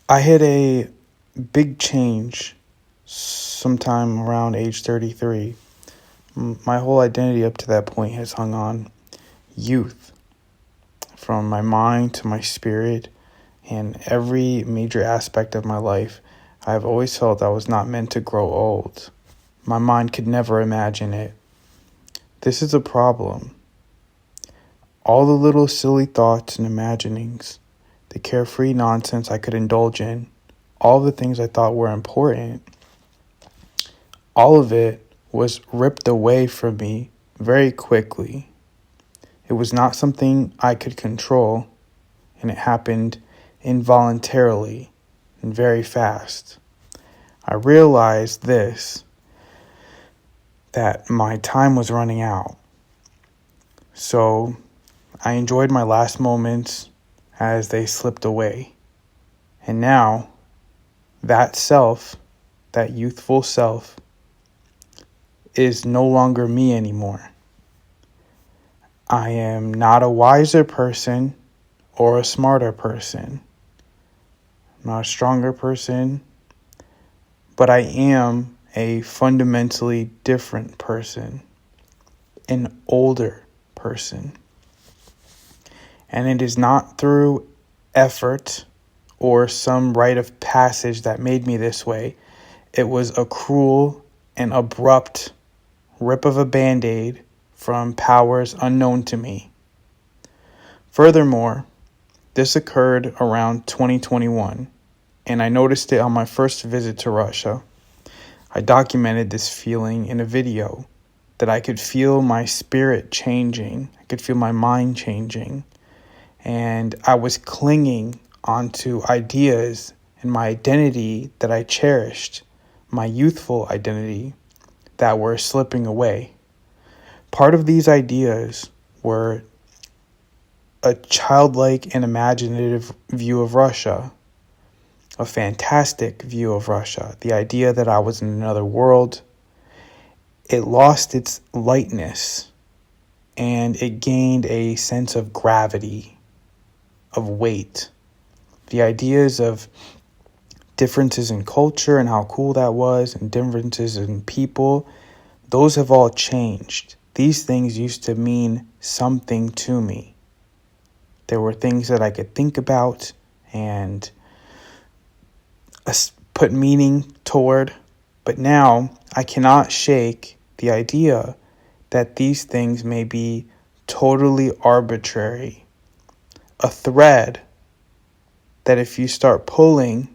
I hit a big change sometime around age 33. My whole identity up to that point has hung on youth, from my mind to my spirit and every major aspect of my life. I've always felt I was not meant to grow old. My mind could never imagine it. This is a problem. All the little silly thoughts and imaginings, the carefree nonsense I could indulge in, all the things I thought were important, all of it was ripped away from me very quickly. It was not something I could control, and it happened involuntarily and very fast. I realized that my time was running out. So I enjoyed my last moments as they slipped away. And now, that self, that youthful self, is no longer me anymore. I am not a wiser person or a smarter person. I'm not a stronger person, but I am a fundamentally different person, an older person. And it is not through effort or some rite of passage that made me this way. It was a cruel and abrupt rip of a Band-Aid from powers unknown to me. Furthermore, this occurred around 2021, and I noticed it on my first visit to Russia. I documented this feeling in a video, that I could feel my spirit changing, I could feel my mind changing, and I was clinging onto ideas and my identity that I cherished, my youthful identity, that were slipping away. Part of these ideas were a childlike and imaginative view of Russia, a fantastic view of Russia, the idea that I was in another world. It lost its lightness and it gained a sense of gravity, of weight. The ideas of differences in culture and how cool that was, and differences in people, those have all changed. These things used to mean something to me. There were things that I could think about and put meaning toward, but now I cannot shake the idea that these things may be totally arbitrary. A thread that if you start pulling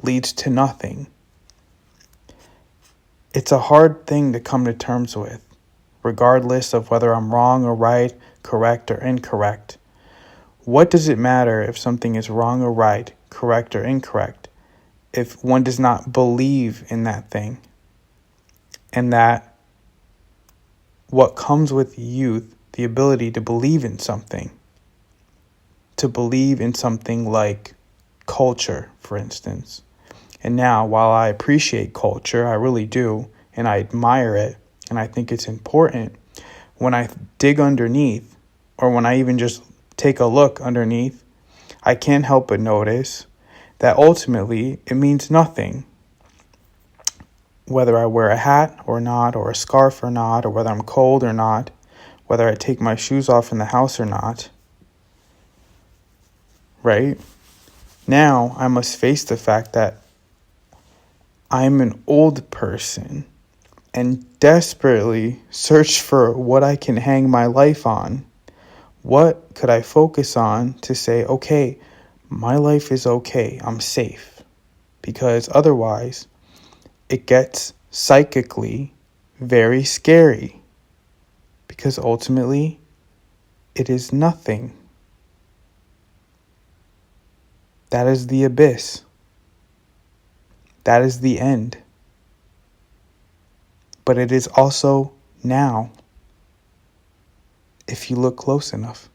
leads to nothing. It's a hard thing to come to terms with, regardless of whether I'm wrong or right, correct or incorrect. What does it matter if something is wrong or right, correct or incorrect, if one does not believe in that thing? And that what comes with youth, the ability to believe in something like culture, for instance. And now, while I appreciate culture, I really do, and I admire it, and I think it's important, when I dig underneath, or when I even just take a look underneath, I can't help but notice that ultimately it means nothing. Whether I wear a hat or not, or a scarf or not, or whether I'm cold or not, whether I take my shoes off in the house or not, right? Now I must face the fact that I'm an old person and desperately search for what I can hang my life on. What could I focus on to say, okay, my life is okay, I'm safe? Because otherwise, it gets psychically very scary. Because ultimately, it is nothing. That is the abyss. That is the end. But it is also now, if you look close enough.